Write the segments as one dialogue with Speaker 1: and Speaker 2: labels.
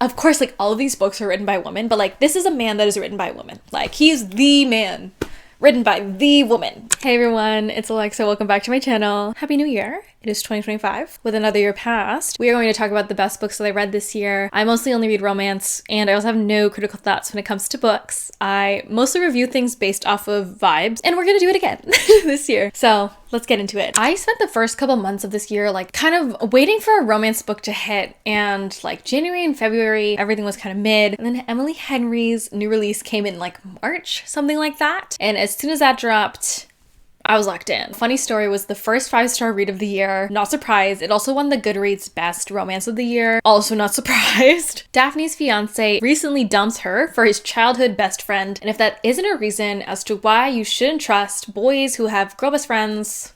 Speaker 1: of course, like all of these books are written by women, but like this is a man that is written by a woman. Like he's the man written by the woman. Hey everyone, it's Alexa. Welcome back to my channel. Happy New Year. It is 2025. With another year past, we are going to talk about the best books that I read this year. I mostly only read romance, and I also have no critical thoughts when it comes to books. I mostly review things based off of vibes, and we're gonna do it again this year. So let's get into it. I spent the first couple months of this year like kind of waiting for a romance book to hit, and like January and February, everything was kind of mid. And then Emily Henry's new release came in like March, something like that. And as soon as that dropped, I was locked in. Funny story was the first 5-star read of the year. Not surprised. It also won the Goodreads Best Romance of the Year. Also not surprised. Daphne's fiance recently dumps her for his childhood best friend. And if that isn't a reason as to why you shouldn't trust boys who have girl best friends,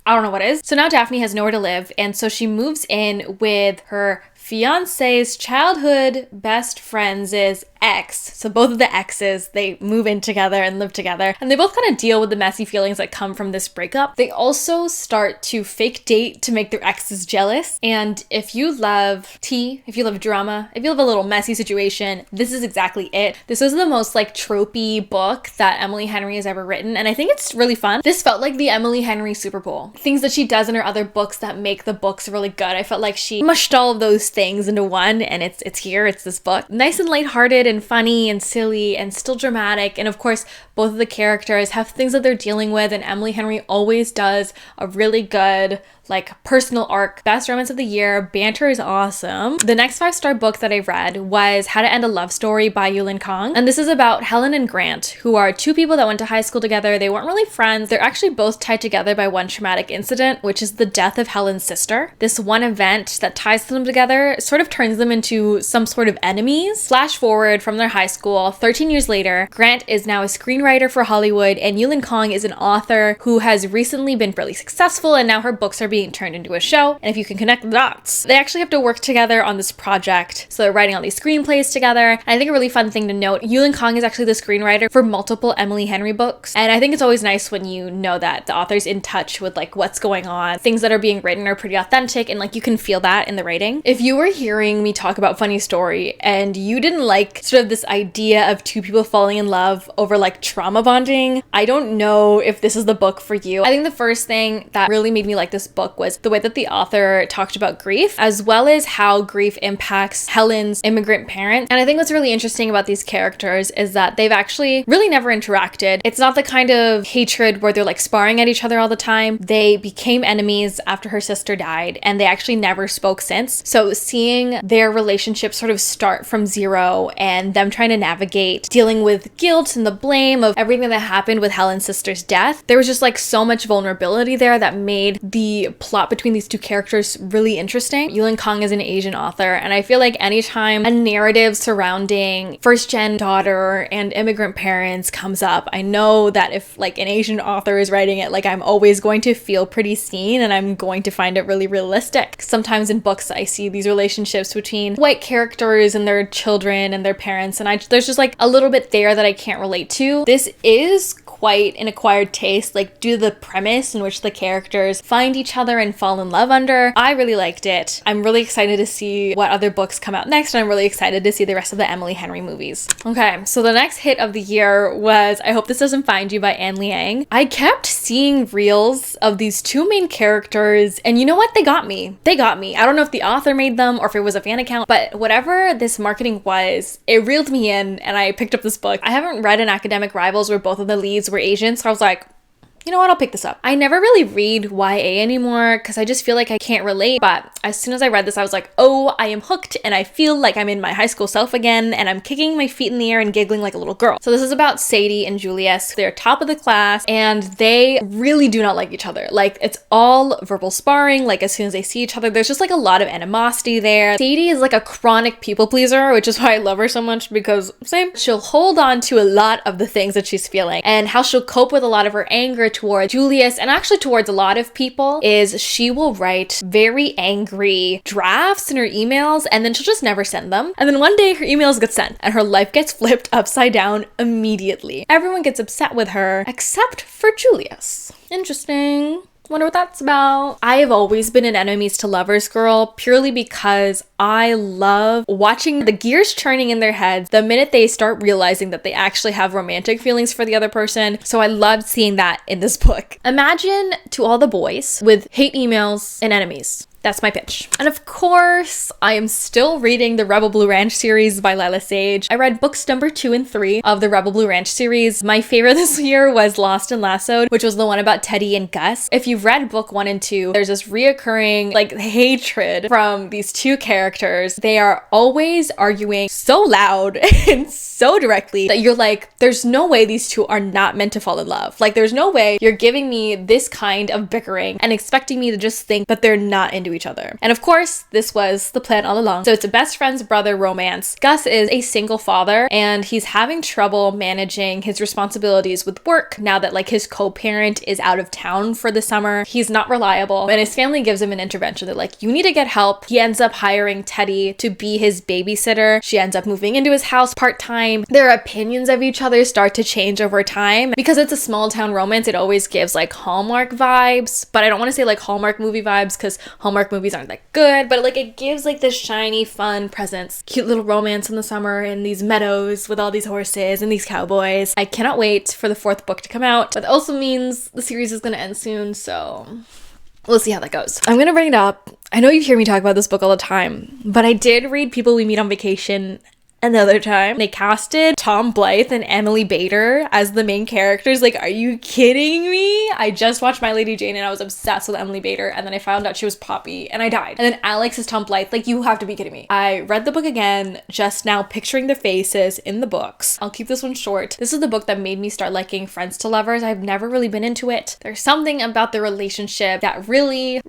Speaker 1: I don't know what is. So now Daphne has nowhere to live, and so she moves in with her fiance's childhood best friend's ex. So both of the exes, they move in together and live together, and they both kind of deal with the messy feelings that come from this breakup. They also start to fake date to make their exes jealous. And if you love tea, if you love drama, if you love a little messy situation, this is exactly it. This was the most like tropey book that Emily Henry has ever written, and I think it's really fun. This felt like the Emily Henry Super Bowl. Things that she does in her other books that make the books really good. I felt like she mushed all of those things into one, and it's here, it's this book. Nice and lighthearted and funny and silly and still dramatic, and of course both of the characters have things that they're dealing with, and Emily Henry always does a really good like personal arc. Best romance of the year. Banter is awesome. The next 5-star book that I read was How to End a Love Story by Yulin, and this is about Helen and Grant, who are two people that went to high school together. They weren't really friends. They're actually both tied together by one traumatic incident, which is the death of Helen's sister. This one event that ties them together sort of turns them into some sort of enemies. Flash forward from their high school, 13 years later, Grant is now a screenwriter for Hollywood, and Yulin is an author who has recently been really successful, and now her books are being turned into a show. And if you can connect the dots, they actually have to work together on this project. So they're writing all these screenplays together. And I think a really fun thing to note, Yulin is actually the screenwriter for multiple Emily Henry books. And I think it's always nice when you know that the author's in touch with like what's going on. Things that are being written are pretty authentic, and like you can feel that in the writing. If you were hearing me talk about Funny Story and you didn't like sort of this idea of two people falling in love over like trauma bonding, I don't know if this is the book for you. I think the first thing that really made me like this book was the way that the author talked about grief, as well as how grief impacts Helen's immigrant parent. And I think what's really interesting about these characters is that they've actually really never interacted. It's not the kind of hatred where they're like sparring at each other all the time. They became enemies after her sister died, and they actually never spoke since. So seeing their relationship sort of start from zero, and them trying to navigate dealing with guilt and the blame of everything that happened with Helen's sister's death, there was just like so much vulnerability there that made the plot between these two characters really interesting. Yulin is an Asian author, and I feel like anytime a narrative surrounding first-gen daughter and immigrant parents comes up, I know that if like an Asian author is writing it, like I'm always going to feel pretty seen, and I'm going to find it really realistic. Sometimes in books I see these relationships between white characters and their children and their parents, and there's just like a little bit there that I can't relate to. This is quite an acquired taste, like due to the premise in which the characters find each other and fall in love under. I really liked it. I'm really excited to see what other books come out next, and I'm really excited to see the rest of the Emily Henry movies. Okay, so the next hit of the year was I Hope This Doesn't Find You by Liang. I kept seeing reels of these two main characters, and you know what? They got me. They got me. I don't know if the author made them or if it was a fan account, but whatever this marketing was, it reeled me in, and I picked up this book. I haven't read an Academic Rivals where both of the leads were Asian, so I was like, you know what, I'll pick this up. I never really read YA anymore because I just feel like I can't relate, but as soon as I read this, I was like, oh, I am hooked, and I feel like I'm in my high school self again, and I'm kicking my feet in the air and giggling like a little girl. So this is about Sadie and Julius. They're top of the class, and they really do not like each other. Like, it's all verbal sparring. Like, as soon as they see each other, there's just like a lot of animosity there. Sadie is like a chronic people pleaser, which is why I love her so much, because same, she'll hold on to a lot of the things that she's feeling, and how she'll cope with a lot of her anger towards Julius, and actually towards a lot of people, is she will write very angry drafts in her emails, and then she'll just never send them. And then one day her emails get sent, and her life gets flipped upside down immediately. Everyone gets upset with her, except for Julius. Interesting. Wonder what that's about. I have always been an enemies to lovers girl purely because I love watching the gears churning in their heads the minute they start realizing that they actually have romantic feelings for the other person. So I loved seeing that in this book. Imagine to all the boys with hate emails and enemies. That's my pitch. And of course, I am still reading the Rebel Blue Ranch series by Lyla Sage. I read books number 2 and 3 of the Rebel Blue Ranch series. My favorite this year was Lost and Lassoed, which was the one about Teddy and Gus. If you've read book 1 and 2, there's this reoccurring like hatred from these two characters. They are always arguing so loud and so directly that you're like, there's no way these two are not meant to fall in love. Like, there's no way you're giving me this kind of bickering and expecting me to just think that they're not into each other. And of course, this was the plan all along. So it's a best friend's brother romance. Gus is a single father and he's having trouble managing his responsibilities with work now that like his co-parent is out of town for the summer. He's not reliable and his family gives him an intervention. They're like, you need to get help. He ends up hiring Teddy to be his babysitter. She ends up moving into his house part-time. Their opinions of each other start to change over time. Because it's a small town romance, it always gives like Hallmark vibes, but I don't want to say like Hallmark movie vibes because Hallmark movies aren't that good, but like it gives like this shiny, fun presence. Cute little romance in the summer in these meadows with all these horses and these cowboys. I cannot wait for the 4th book to come out, but that also means the series is going to end soon, so we'll see how that goes. I'm going to bring it up. I know you hear me talk about this book all the time, but I did read People We Meet on Vacation another time. They casted Tom Blythe and Emily Bader as the main characters. Like, are you kidding me? I just watched My Lady Jane and I was obsessed with Emily Bader, and then I found out she was Poppy and I died. And then Alex is Tom Blythe. Like, you have to be kidding me. I read the book again just now, picturing their faces in the books. I'll keep this one short. This is the book that made me start liking Friends to Lovers. I've never really been into it. There's something about the relationship that really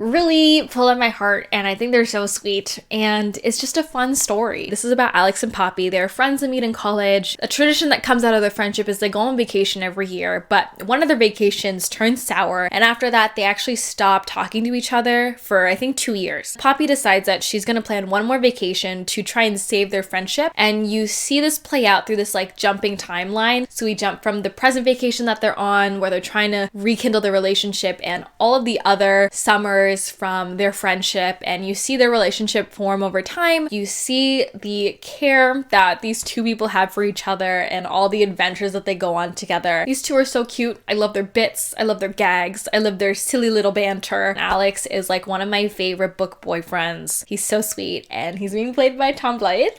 Speaker 1: pulled at my heart, and I think they're so sweet, and it's just a fun story. This is about Alex and Poppy. They're friends that meet in college. A tradition that comes out of their friendship is they go on vacation every year, but one of their vacations turns sour, and after that they actually stop talking to each other for I think 2 years. Poppy decides that she's gonna plan one more vacation to try and save their friendship, and you see this play out through this like jumping timeline. So we jump from the present vacation that they're on where they're trying to rekindle their relationship and all of the other summers from their friendship, and you see their relationship form over time. You see the care that these two people have for each other and all the adventures that they go on together. These two are so cute. I love their bits. I love their gags. I love their silly little banter. Alex is like one of my favorite book boyfriends. He's so sweet and he's being played by Tom Blythe.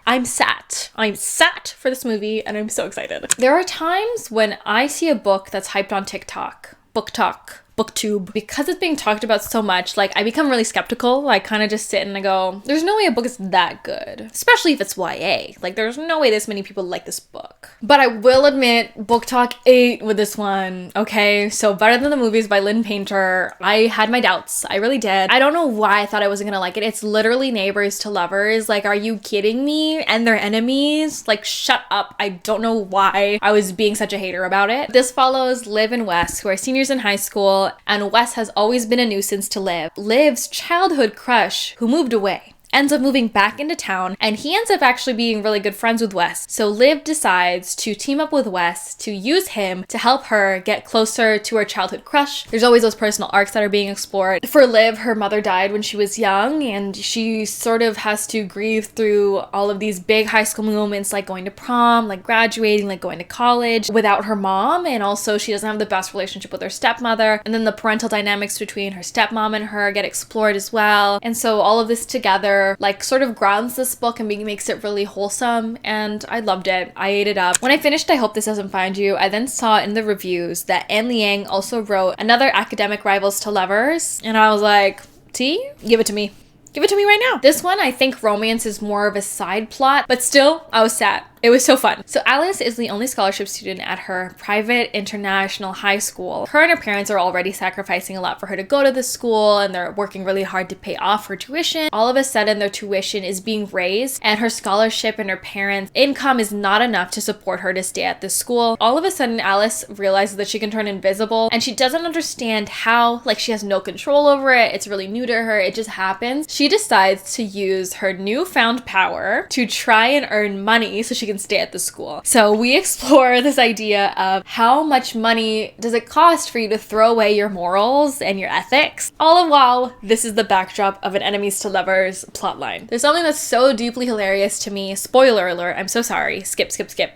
Speaker 1: I'm sat for this movie and I'm so excited. There are times when I see a book that's hyped on TikTok, BookTube, because it's being talked about so much, like I become really skeptical. I kind of just sit and I go, there's no way a book is that good, especially if it's YA. Like there's no way this many people like this book. But I will admit, Book Talk ate with this one. Okay, so better than the movies by Lynn Painter. I had my doubts. I really did. I don't know why I thought I wasn't gonna like it. It's literally neighbors to lovers. Like, are you kidding me? And they're enemies? Like, shut up. I don't know why I was being such a hater about it. This follows Liv and Wes, who are seniors in high school, and Wes has always been a nuisance to Liv. Liv's childhood crush, who moved away, ends up moving back into town, and he ends up actually being really good friends with Wes. So Liv decides to team up with Wes to use him to help her get closer to her childhood crush. There's always those personal arcs that are being explored. For Liv, her mother died when she was young, and she sort of has to grieve through all of these big high school moments, like going to prom, like graduating, like going to college without her mom, and also she doesn't have the best relationship with her stepmother, and then the parental dynamics between her stepmom and her get explored as well. And so all of this together like sort of grounds this book and makes it really wholesome, and I loved it. I ate it up. When I finished I Hope This Doesn't Find You, I then saw in the reviews that Liang also wrote another academic rivals to lovers, and I was like, T, give it to me. Give it to me right now. This one, I think romance is more of a side plot, but still, I was sad. It was so fun. So Alice is the only scholarship student at her private international high school. Her and her parents are already sacrificing a lot for her to go to this school, and they're working really hard to pay off her tuition. All of a sudden, their tuition is being raised, and her scholarship and her parents' income is not enough to support her to stay at this school. All of a sudden, Alice realizes that she can turn invisible, and she doesn't understand how. Like, she has no control over it. It's really new to her. It just happens. She decides to use her newfound power to try and earn money so she can can stay at the school. So we explore this idea of how much money does it cost for you to throw away your morals and your ethics, all the while this is the backdrop of an enemies to lovers plotline. There's something that's so deeply hilarious to me. Spoiler alert, I'm so sorry. Skip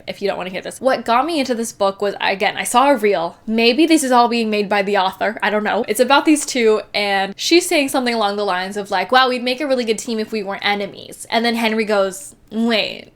Speaker 1: if you don't want to hear this. What got me into this book was, again, I saw a reel. Maybe this is all being made by the author. I don't know. It's about these two, and she's saying something along the lines of like, wow, we'd make a really good team if we weren't enemies. And then Henry goes, wait,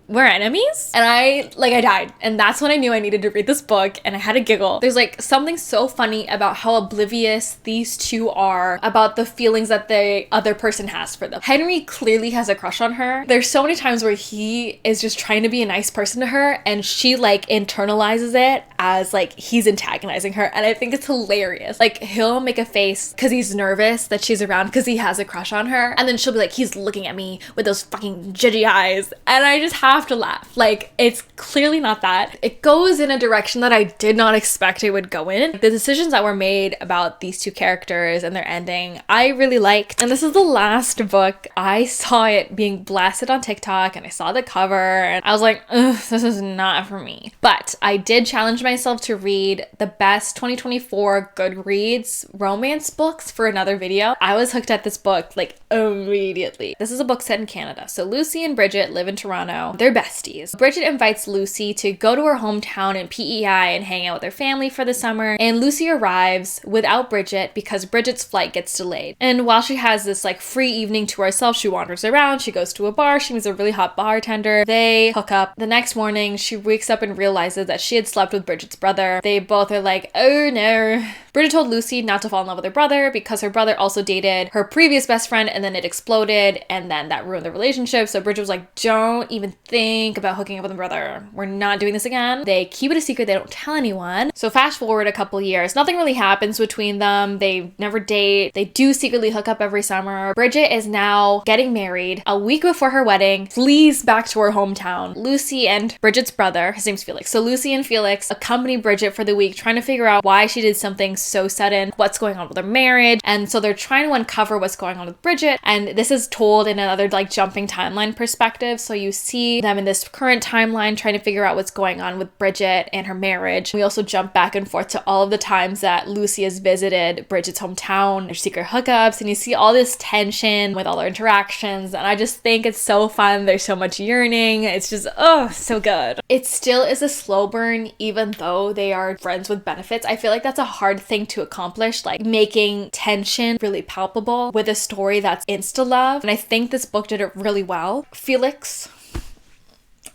Speaker 1: we're enemies? And I died. And that's when I knew I needed to read this book, and I had a giggle. There's like something so funny about how oblivious these two are about the feelings that the other person has for them. Henry clearly has a crush on her. There's so many times where he is just trying to be a nice person to her, and she like internalizes it as like he's antagonizing her. And I think it's hilarious. Like, he'll make a face because he's nervous that she's around because he has a crush on her. And then she'll be like, he's looking at me with those fucking judgy eyes. And I just have to laugh. Like, it's clearly not that. It goes in a direction that I did not expect it would go in. The decisions that were made about these two characters and their ending, I really liked. And this is the last book. I saw it being blasted on TikTok, and I saw the cover, and I was like, ugh, this is not for me. But I did challenge myself to read the best 2024 Goodreads romance books for another video. I was hooked at this book like immediately. This is a book set in Canada. So Lucy and Bridget live in Toronto. They're besties. Bridget invites Lucy to go to her hometown in PEI and hang out with her family for the summer, and Lucy arrives without Bridget because Bridget's flight gets delayed. And while she has this like free evening to herself, she wanders around, she goes to a bar, she meets a really hot bartender, they hook up. The next morning, she wakes up and realizes that she had slept with Bridget's brother. They both are like, oh no. Bridget told Lucy not to fall in love with her brother because her brother also dated her previous best friend, and then it exploded, and then that ruined the relationship. So Bridget was like, don't even think about hooking up with my brother. We're not doing this again. They keep it a secret. They don't tell anyone. So fast forward a couple years. Nothing really happens between them. They never date. They do secretly hook up every summer. Bridget is now getting married. A week before her wedding, flees back to her hometown. Lucy and Bridget's brother, his name's Felix. So Lucy and Felix accompany Bridget for the week, trying to figure out why she did something so sudden, what's going on with her marriage. And so they're trying to uncover what's going on with Bridget. And this is told in another like jumping timeline perspective. So you see them in this current timeline trying to figure out what's going on with Bridget and her marriage. We also jump back and forth to all of the times that Lucy has visited Bridget's hometown, their secret hookups, and you see all this tension with all their interactions. And I just think it's so fun. There's so much yearning. It's just, oh, so good. It still is a slow burn, even though they are friends with benefits. I feel like that's a hard thing to accomplish, like making tension really palpable with a story that's insta love. And I think this book did it really well. Felix,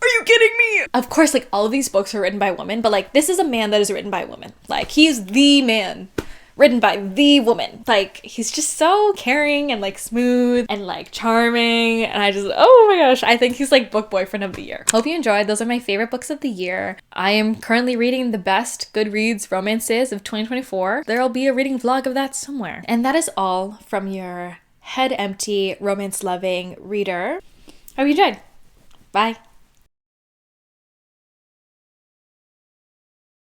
Speaker 1: are you kidding me? Of course, like all of these books are written by women, but like this is a man that is written by a woman. Like, he's the man written by the woman. Like, he's just so caring and like smooth and like charming, and I just, oh my gosh, I think he's like book boyfriend of the year. Hope you enjoyed. Those are my favorite books of the year. I am currently reading the best Goodreads romances of 2024. There'll be a reading vlog of that somewhere. And that is all from your head empty, romance loving reader. Hope you enjoyed. Bye.